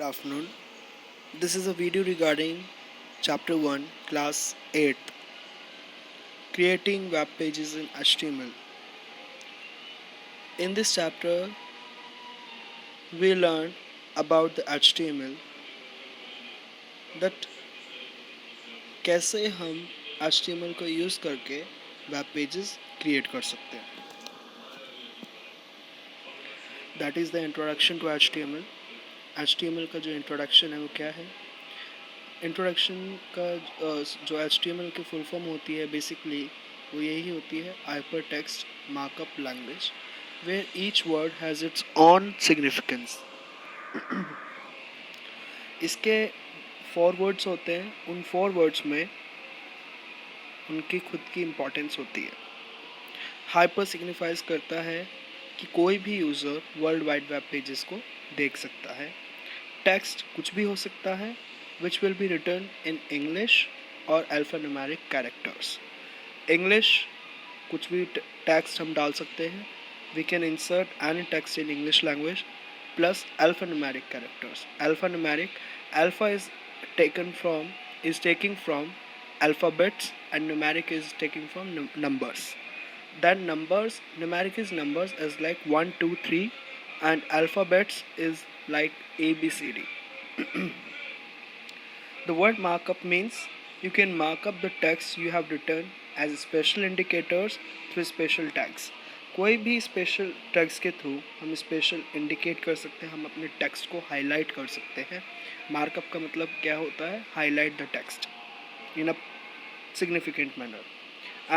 Good afternoon. This is a video regarding Chapter 1, Class 8, Creating Web Pages in HTML. In this chapter, we learn about the HTML, that कैसे हम HTML को use करके web pages create कर सकते हैं. That is the introduction to HTML. HTML का जो introduction है वो क्या है? इंट्रोडक्शन का जो HTML की फुल फॉर्म होती है बेसिकली वो यही होती है hyper text markup language where each word has its own significance. इसके 4 वर्ड्स होते हैं. उन 4 वर्ड्स में उनकी खुद की इम्पोर्टेंस होती है. हाइपर सिग्निफाइज करता है कि कोई भी user world wide web pages को देख सकता है. टेक्स्ट कुछ भी हो सकता है which will be written in English or alphanumeric characters. English कुछ भी text हम डाल सकते हैं. We can insert any text in English language plus alphanumeric characters. Alphanumeric, alpha is taking from alphabets and numeric is taken from numbers. Then numbers, numeric is numbers as like 1, 2, 3 and alphabets is like A, B, C, D. The word markup means you can mark up the text you have written as special indicators through special tags. कोई भी special tags के through हम special indicate कर सकते हैं, हम अपने text को हाईलाइट कर सकते हैं. मार्कअप का मतलब क्या होता है? Highlight the text in a significant manner.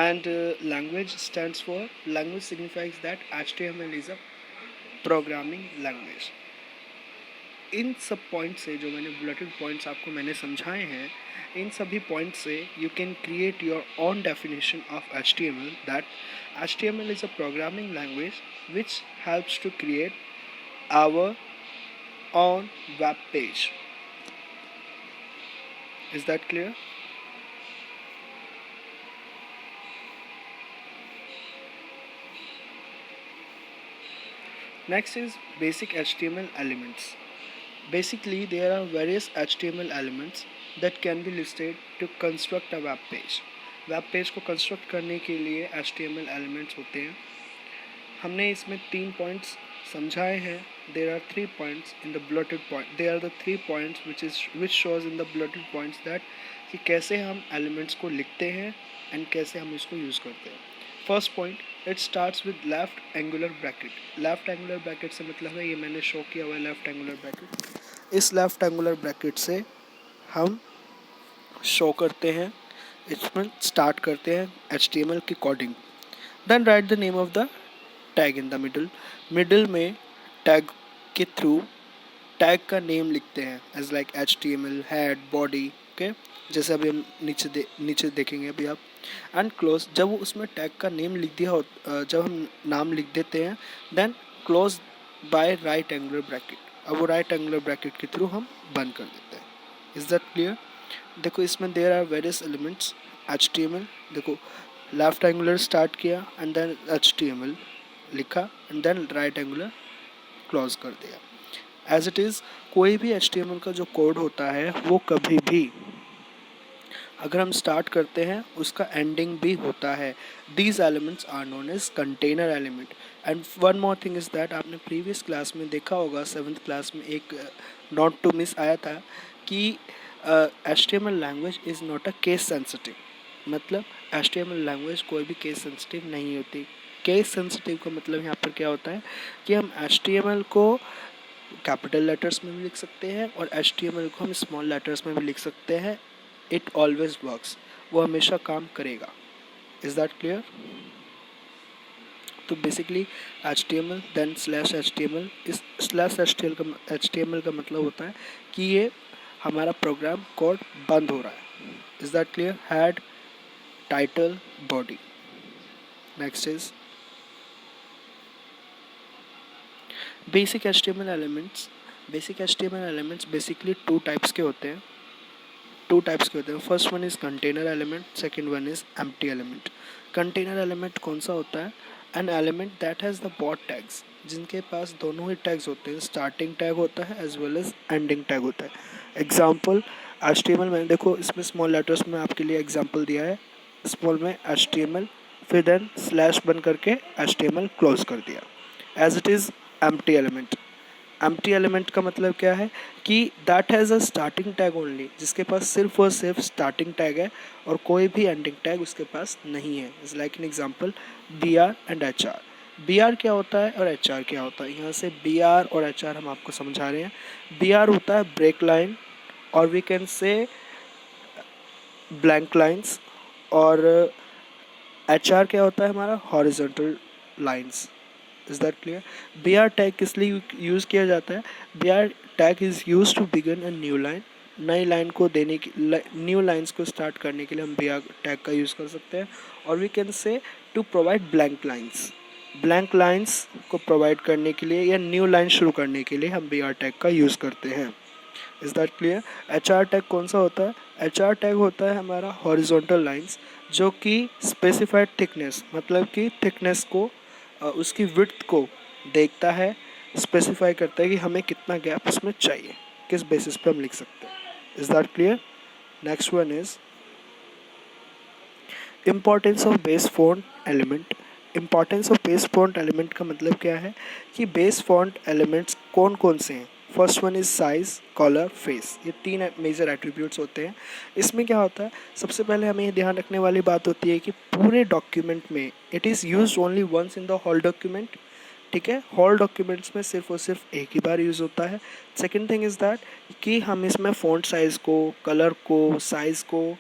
And language stands for, language signifies that HTML is a programming language. इन सब पॉइंट से जो मैंने बुलेटेड पॉइंट्स आपको मैंने समझाए हैं, इन सभी पॉइंट से you can create your own definition of HTML. That HTML is a programming language which helps to create our own web page. Is that clear? Next is basic HTML elements. Basically, there are various HTML elements that can be listed to construct a web page. Web page को construct करने के लिए HTML elements होते हैं. हमने इसमें 3 points समझाए हैं. There are 3 points in the bulleted point. There are the 3 points which shows in the bulleted points that कि कैसे हम elements को लिखते हैं and कैसे हम इसको यूज़ करते हैं. First point, it starts with left angular bracket. Left angular bracket से मतलब है, ये मैंने शो किया हुआ है लेफ्ट एंगुलर ब्रैकेट. इस लेफ्ट एंगुलर ब्रैकेट से हम शो करते हैं, इसमें स्टार्ट करते हैं HTML की coding. Then write the name of the tag in the middle. Middle में टैग के थ्रू टैग का नेम लिखते हैं as like HTML, head, body. Okay, जैसे अभी हम नीचे देखेंगे अभी आप. एंड क्लोज, जब वो उसमें टैग का नेम लिख दिया हो, जब हम नाम लिख देते हैं, then close by right angular bracket. अब वो राइट एंगुलर ब्रैकेट के थ्रू हम बंद कर देते हैं. Is that clear? देखो इसमें there are various elements HTML. देखो लेफ्ट एंगुलर स्टार्ट किया एंड देन HTML लिखा and then right angular close कर दिया. एज इट इज़, कोई भी HTML का जो कोड होता है वो कभी भी अगर हम स्टार्ट करते हैं उसका एंडिंग भी होता है. These elements are known as container element. And one more thing is that, आपने प्रीवियस क्लास में देखा होगा, 7th क्लास में एक नोट टू मिस आया था कि HTML language is not a case sensitive. मतलब HTML लैंग्वेज कोई भी केस सेंसिटिव नहीं होती. केस सेंसिटिव का मतलब यहाँ पर क्या होता है कि हम HTML को कैपिटल लेटर्स में भी लिख सकते हैं और HTML को हम स्मॉल लेटर्स में भी लिख सकते हैं. इट ऑलवेज वर्क्स, वो हमेशा काम करेगा. Is that clear? तो basically HTML then slash HTML. इस स्लैश HTML का मतलब होता है कि ये हमारा प्रोग्राम कोड बंद हो रहा है. Is that clear? Head, title, body. Next is basic HTML elements. Basic HTML elements basically 2 types के होते हैं. First one is container element, second one is empty element. Container element कौन सा होता है? An element that has the both tags, जिनके पास दोनों ही tags होते हैं, स्टार्टिंग टैग होता है as well as ending tag होता है। एग्जाम्पल HTML में देखो, इसमें स्मॉल लेटर्स में आपके लिए एग्जाम्पल दिया है, स्मॉल में HTML, फिर देन स्लैश बन करके HTML क्लोज कर दिया। As it is empty element, empty element का मतलब क्या है कि that has a starting tag only, जिसके पास सिर्फ और सिर्फ स्टार्टिंग टैग है और कोई भी एंडिंग टैग उसके पास नहीं है। Is like an example BR and HR। BR क्या होता है और HR क्या होता है, यहाँ से BR और HR हम आपको समझा रहे हैं। BR होता है ब्रेक लाइन, और we can say blank lines, और HR क्या होता है हमारा horizontal lines. Is that clear? BR tag किस लिए यूज़ किया जाता है? BR tag is use to begin a new line, नई लाइन को देने की, न्यू लाइन्स को स्टार्ट करने के लिए हम BR टैग का यूज़ कर सकते हैं। और we can say to provide blank lines, blank lines को प्रोवाइड करने के लिए या न्यू लाइन शुरू करने के लिए हम BR टैग का यूज़ करते हैं। Is that clear? HR tag कौन सा होता है? HR टैग होता है हमारा हॉरिजॉन्टल लाइन्स, जो कि स्पेसिफाइड थिकनेस, मतलब कि थिकनेस को, उसकी विड्थ को देखता है, स्पेसिफाई करता है कि हमें कितना गैप उसमें चाहिए, किस बेसिस पे हम लिख सकते हैं। Is that clear? Next one is importance of base font element. Importance of base font element का मतलब क्या है कि बेस फॉन्ट एलिमेंट्स कौन कौन से हैं। First one is size, colour, face, ये तीन मेजर एट्रीब्यूट्स होते हैं। इसमें क्या होता है, सबसे पहले हमें ये ध्यान रखने वाली बात होती है कि पूरे डॉक्यूमेंट में it is use only once in the whole document. ठीक है, होल डॉक्यूमेंट्स में सिर्फ और सिर्फ एक ही बार यूज़ होता है। सेकेंड थिंग इज़ दैट कि हम इसमें फ़ॉन्ट साइज़ को, कलर को, साइज़ को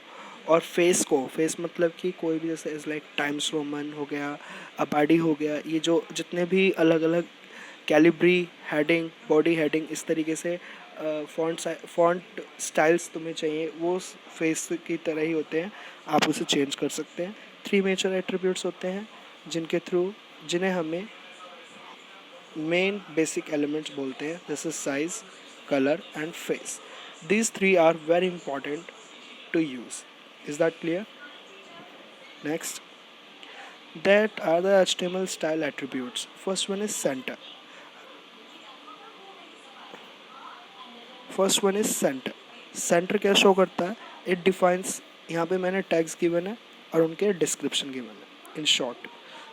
और फेस को, फेस मतलब कि कोई भी, जैसे इज़ लाइक टाइम्स रोमन हो गया, अबाडी हो गया, ये जो जितने भी अलग अलग कैलिब्री, हेडिंग, बॉडी हेडिंग, इस तरीके से फॉन्ट स्टाइल्स तुम्हें चाहिए, वो फेस की तरह ही होते हैं, आप उसे चेंज कर सकते हैं। थ्री मेजर एट्रीब्यूट्स होते हैं जिनके थ्रू, जिन्हें हमें मेन बेसिक एलिमेंट्स बोलते हैं, जैसे size, colour and face. These three are very important to use. Is that clear? Next, that are the HTML style attributes. First one is center. First one is centre. Centre क्या show करता है? It defines, यहाँ पे मैंने tags given है और उनके description given है। इन शॉर्ट,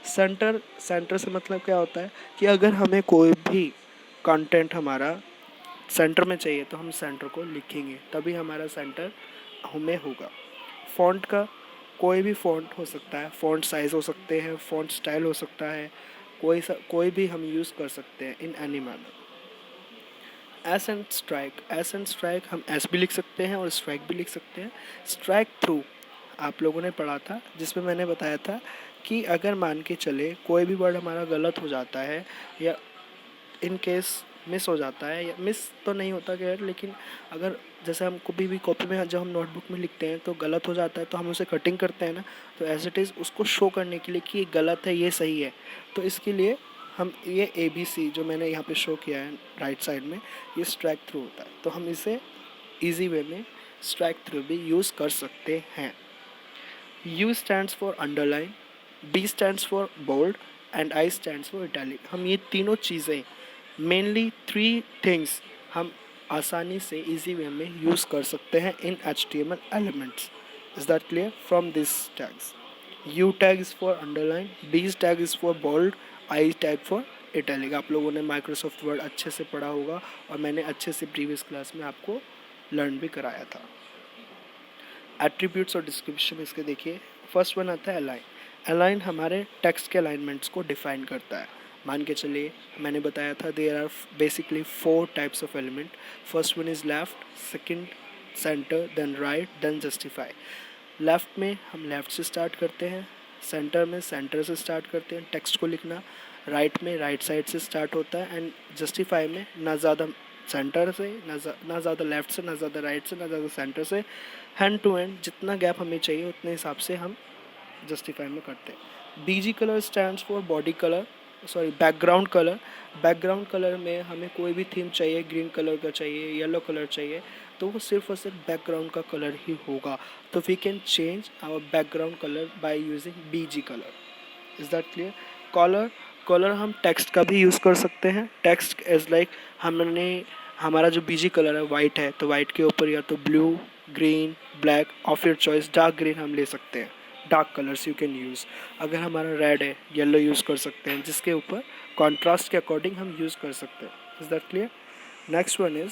सेंटर, सेंटर से मतलब क्या होता है कि अगर हमें कोई भी कंटेंट हमारा सेंटर में चाहिए तो हम सेंटर को लिखेंगे, तभी हमारा सेंटर हमें होगा। फॉन्ट का कोई भी फॉन्ट हो सकता है, फॉन्ट साइज़ हो सकते हैं, फॉन्ट स्टाइल हो सकता है, कोई भी हम यूज़ कर सकते हैं in any manner. S and strike, S and strike, हम एस भी लिख सकते हैं और स्ट्राइक भी लिख सकते हैं। स्ट्राइक थ्रू आप लोगों ने पढ़ा था, जिसमें मैंने बताया था कि अगर मान के चले कोई भी वर्ड हमारा गलत हो जाता है या इन केस मिस हो जाता है, या मिस तो नहीं होता खैर, लेकिन अगर जैसे हम कभी भी कॉपी में जब हम नोटबुक में लिखते हैं तो गलत हो जाता है, तो हम उसे कटिंग करते हैं ना, तो एज इट इज़ उसको शो करने के लिए कि ये गलत है, ये सही है, तो इसके लिए हम ये ABC जो मैंने यहाँ पे शो किया है राइट साइड में, ये स्ट्राइक थ्रू होता है, तो हम इसे ईजी वे में स्ट्राइक थ्रू भी यूज़ कर सकते हैं। U stands for underline, B stands for bold and I stands for italic. हम ये तीनों चीज़ें, मेनली थ्री थिंग्स, हम आसानी से इजी वे में यूज़ कर सकते हैं in HTML elements. Is that clear? From this tags, U tag is for underline, B tag is for bold, I tag for italic. आप लोगों ने माइक्रोसॉफ्ट वर्ड अच्छे से पढ़ा होगा और मैंने अच्छे से प्रीवियस क्लास में आपको लर्न भी कराया था। एट्रीब्यूट्स और डिस्क्रिप्शन इसके देखिए। फर्स्ट वन आता है अलाइन। अलाइन हमारे टेक्स्ट के अलाइनमेंट्स को डिफाइन करता है। मान के चलिए मैंने बताया था there are basically 4 types of element. First one is left, second centre, then right, then justify. Left में हम लेफ़्ट से स्टार्ट करते हैं, सेंटर में सेंटर से स्टार्ट करते हैं टेक्स्ट को लिखना, राइट में राइट साइड से स्टार्ट होता है, एंड जस्टिफाई में ना ज़्यादा सेंटर से, ना ज़्यादा लेफ़्ट से, ना ज़्यादा राइट से, ना ज़्यादा सेंटर से, हैंड टू हैंड जितना गैप हमें चाहिए उतने हिसाब से हम जस्टिफाई में करते हैं। BG colour stands for body colour, sorry background colour. Background colour में हमें कोई भी थीम चाहिए, ग्रीन कलर का चाहिए, येलो कलर चाहिए, तो वो सिर्फ और सिर्फ बैकग्राउंड का कलर ही होगा। तो we can change our background colour by using BG colour. Is that clear? Colour colour हम टेक्स्ट का भी यूज़ कर सकते हैं। टेक्स्ट एज लाइक हमने हमारा जो बीजी कलर है वाइट है, तो वाइट के ऊपर या तो blue, green, black of your choice dark green हम ले सकते हैं। Dark colours you can use. अगर हमारा रेड है, येलो यूज़ कर सकते हैं, जिसके ऊपर कॉन्ट्रास्ट के अकॉर्डिंग हम यूज़ कर सकते हैं। Is that clear? Next one is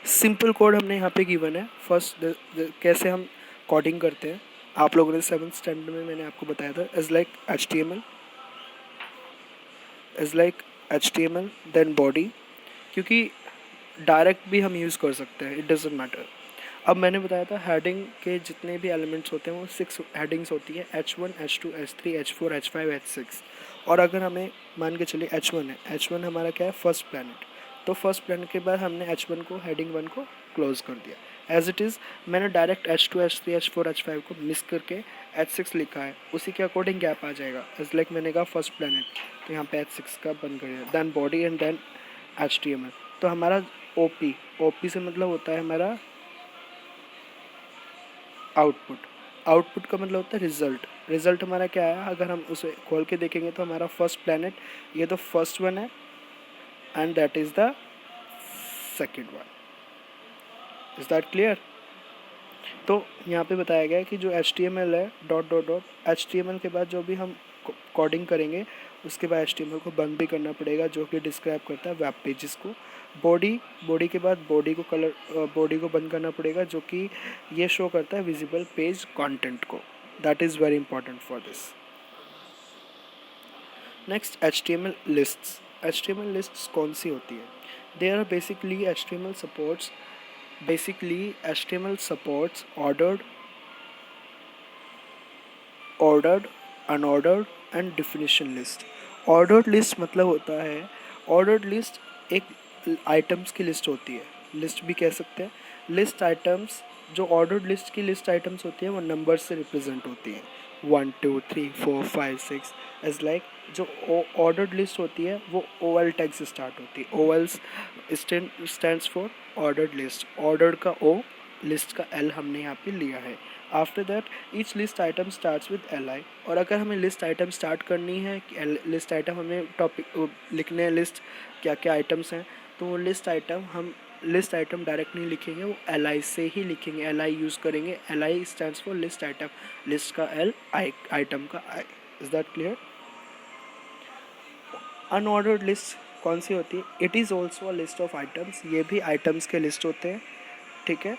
simple code हमने यहाँ पे गिवन है। फर्स्ट कैसे हम कोडिंग करते हैं, आप लोगों ने 7th स्टैंडर्ड में मैंने आपको बताया था। Is like H T M L then body, क्योंकि डायरेक्ट भी हम यूज़ कर सकते हैं, इट डजेंट मैटर। अब मैंने बताया था हेडिंग के जितने भी एलिमेंट्स होते हैं वो 6 हेडिंग्स होती है, H1 H2 H3 H4 H5 H6। और अगर हमें मान के चलिए H1 है, H1 हमारा क्या है, फर्स्ट प्लैनेट, तो फर्स्ट प्लैनेट के बाद हमने H1 को हेडिंग 1 को क्लोज कर दिया एज इट इज़। मैंने direct H2 H3 H4 H5 को मिस करके H6 लिखा है, उसी के अकॉर्डिंग गैप आ जाएगा। एज लाइक मैंने कहा फर्स्ट प्लैनेट, तो यहाँ पे H6 का बन कर then body and then HTML। तो हमारा OP से मतलब होता है हमारा आउटपुट का मतलब होता है रिजल्ट हमारा क्या है, अगर हम उसे खोल के देखेंगे तो हमारा फर्स्ट प्लैनेट, ये तो फर्स्ट वन है and that is the second one. Is that clear? तो यहाँ पे बताया गया है कि जो HTML है डॉट HTML के बाद जो भी हम कोडिंग करेंगे उसके बाद HTML को बंद भी करना पड़ेगा, जो कि डिस्क्राइब करता है वेब पेजेस को। बॉडी के बाद बॉडी को बंद करना पड़ेगा, जो कि ये शो करता है विजिबल पेज कंटेंट को। That is very important for this. Next HTML lists कौन सी होती है? They are basically HTML supports ordered, unordered and definition list। Ordered list मतलब होता है, ऑर्डर्ड लिस्ट एक आइटम्स की लिस्ट होती है, लिस्ट भी कह सकते हैं। लिस्ट आइटम्स, जो ऑर्डर्ड लिस्ट की लिस्ट आइटम्स होती है वो नंबर से रिप्रेजेंट होती हैं, 1 2 3 4 5 6। एज लाइक जो ऑर्डर्ड लिस्ट होती है वो OL टैग से स्टार्ट होती है। OLs stands for ordered list. Ordered का O, लिस्ट का L हमने यहाँ पे लिया है। After that each list item starts with LI। और अगर हमें लिस्ट आइटम स्टार्ट करनी है, लिस्ट आइटम हमें टॉपिक लिखने हैं, लिस्ट क्या क्या आइटम्स हैं, तो वो लिस्ट आइटम डायरेक्ट नहीं लिखेंगे, वो LI से ही लिखेंगे, LI यूज़ करेंगे। LI stands for list item, list का L, आइटम का I। Is that clear? Unordered list कौन सी होती है? It is also a list of items, ये भी आइटम्स के लिस्ट होते हैं, ठीक है।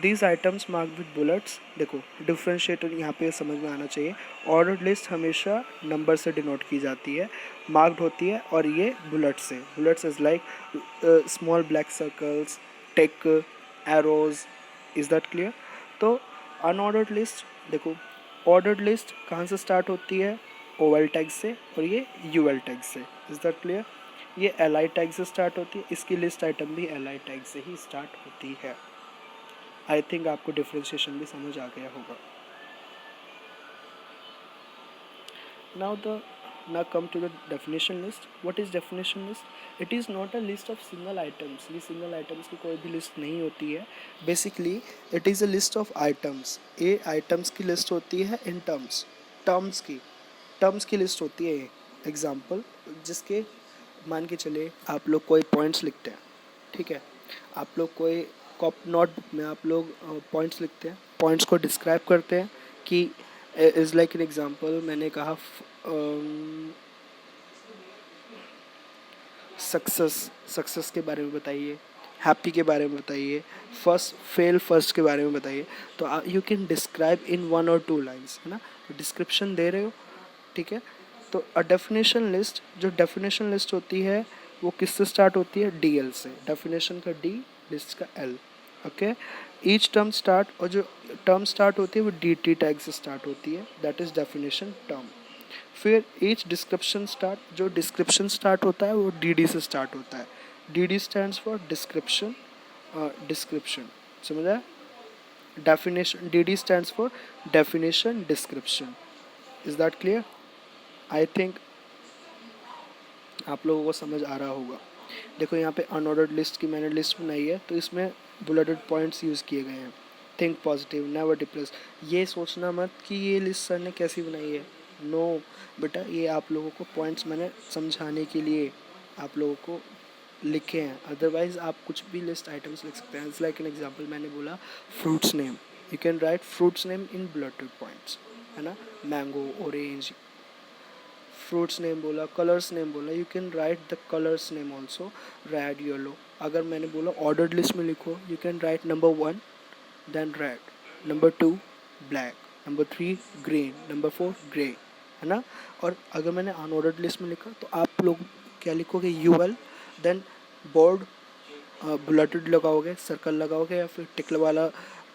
These items mark with bullets. देखो डिफ्रेंशिएटर यहाँ पे समझ में आना चाहिए। ऑर्डर्ड लिस्ट हमेशा नंबर से डिनोट की जाती है, मार्क्ड होती है, और ये बुलेट से। Bullets is like small black circles, tick, arrows. Is that clear? तो अनऑर्डर्ड लिस्ट, देखो ऑर्डर्ड लिस्ट कहाँ से स्टार्ट होती है? OL टैग से, और ये UL टैग से। Is that clear? ये LI टैग से स्टार्ट होती है, इसकी लिस्ट आइटम भी LI टैग से ही स्टार्ट होती है। आई थिंक आपको डिफ्रेंशिएशन भी समझ आ गया होगा। Now come to the definition list. What is definition list? It is not a list of single items. ये single items की कोई भी लिस्ट नहीं होती है। Basically it is a list of items. ये items की लिस्ट होती है in terms की लिस्ट होती है। एग्जाम्पल जिसके मान के चले आप लोग कोई पॉइंट्स लिखते हैं, ठीक है, आप लोग कोई नोटबुक में आप लोग पॉइंट्स लिखते हैं, पॉइंट्स को डिस्क्राइब करते हैं कि इज़ लाइक एन एग्जांपल मैंने कहा सक्सेस के बारे में बताइए, हैप्पी के बारे में बताइए, फर्स्ट के बारे में बताइए। तो you can describe in 1 or 2 lines, है ना, तो डिस्क्रिप्शन दे रहे हो, ठीक है। तो डेफिनेशन लिस्ट होती है वो किससे स्टार्ट होती है? DL से। डेफिनेशन का D, लिस्ट का L, okay. Each term start, और जो टर्म स्टार्ट होती है वो DT टैग से स्टार्ट होती है, दैट इज़ डेफिनेशन टर्म। फिर ईच डिस्क्रिप्शन स्टार्ट, जो डिस्क्रिप्शन स्टार्ट होता है वो DD से स्टार्ट होता है। DD स्टैंड्स फॉर डिस्क्रिप्शन, समझ आया? Definition, DD stands for definition description. Is that clear? I think आप लोगों को समझ आ रहा होगा। देखो यहाँ पे अनऑर्डर्ड लिस्ट की मैंने लिस्ट बनाई है, तो इसमें बुलेटेड पॉइंट्स यूज़ किए गए हैं। Think positive, never depress. ये सोचना मत कि ये लिस्ट सर ने कैसी बनाई है, नो बेटा, ये आप लोगों को पॉइंट्स मैंने समझाने के लिए आप लोगों को लिखे हैं, अदरवाइज आप कुछ भी लिस्ट आइटम्स लिख सकते हैं. इट्स लाइक एन एग्जांपल मैंने बोला fruits name, you can write fruits name in bulleted points, है ना. मैंगो, ऑरेंज, फ्रूट्स नेम बोला, कलर्स नेम बोला, you can write the colours name also, red, yellow. अगर मैंने बोला ऑर्डर्ड लिस्ट में लिखो, you can write number 1 then red, number 2 black, number 3 green, number 4 grey, है ना. और अगर मैंने अनऑर्डर्ड लिस्ट में लिखा तो आप लोग क्या लिखोगे, यूएल, देन बोर्ड बुलेटेड लगाओगे, सर्कल लगाओगे, या फिर टिक वाला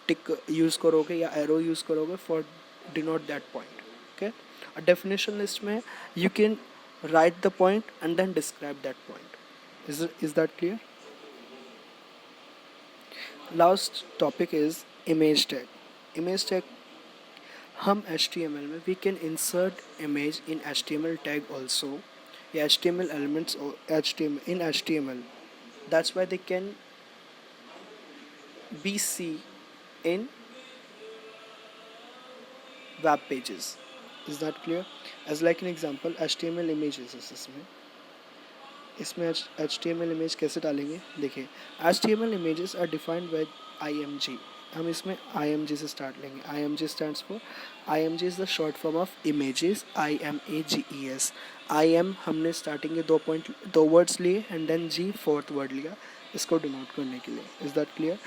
टिक यूज़ करोगे या एरो यूज़ करोगे for denote that point. Okay. Definition list में you can write the point and then describe that point. Is that clear? Last topic is image tag. Image tag हम HTML में we can insert image in HTML tag also, या HTML elements HTML in HTML. That's why they can be seen in web pages. Is that clear? As like an example, HTML images is इसमें HTML image कैसे डालेंगे, देखिए. HTML images are defined with IMG. हम इसमें IMG से start लेंगे. IMG stands for, IMG is the short form of images, IMAGES. IM हमने starting के दो वर्ड्स लिए and then G fourth word लिया इसको डिनोट करने के लिए. Is that clear?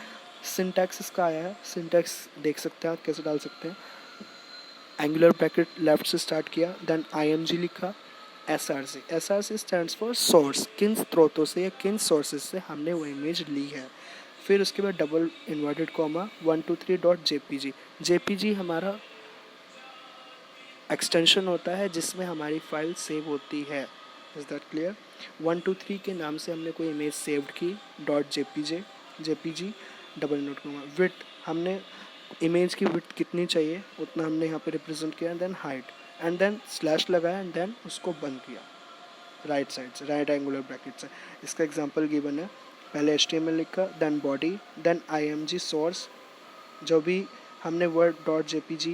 सिंटैक्स इसका आया है. सिंटैक्स देख सकते हैं आप कैसे डाल सकते हैं. एंगुलर ब्रैकेट लेफ्ट से स्टार्ट किया, देन IMG लिखा, SRC स्टैंड्स फॉर सोर्स, किन स्रोतों से या किन सोर्सेज से हमने वो इमेज ली है. फिर उसके बाद double inverted comma 123.jpg. JPG हमारा एक्सटेंशन होता है जिसमें हमारी फाइल सेव होती है. Is that clear? 123 के नाम से हमने कोई इमेज सेव्ड की, .jpg double invert comma. Width, हमने इमेज की विड्थ कितनी चाहिए उतना हमने यहाँ पे रिप्रेजेंट किया, then height, and then slash लगाया एंड देन उसको बंद किया राइट साइड से, राइट एंगुलर ब्रैकेट से. इसका एग्जांपल गिवन है. पहले HTML लिखा, then body, then IMG source, जो भी हमने word .jpg,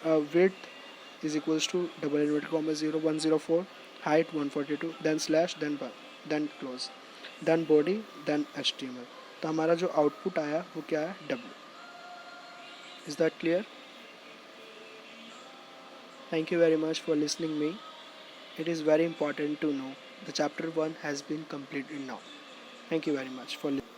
width is equals to double inverted comma 0104, height 142, then slash, then close, then body, then HTML. तो हमारा जो आउटपुट आया वो क्या है, W. Is that clear? Thank you very much for listening me. It is very important to know the chapter 1 has been completed now. Thank you very much for listening.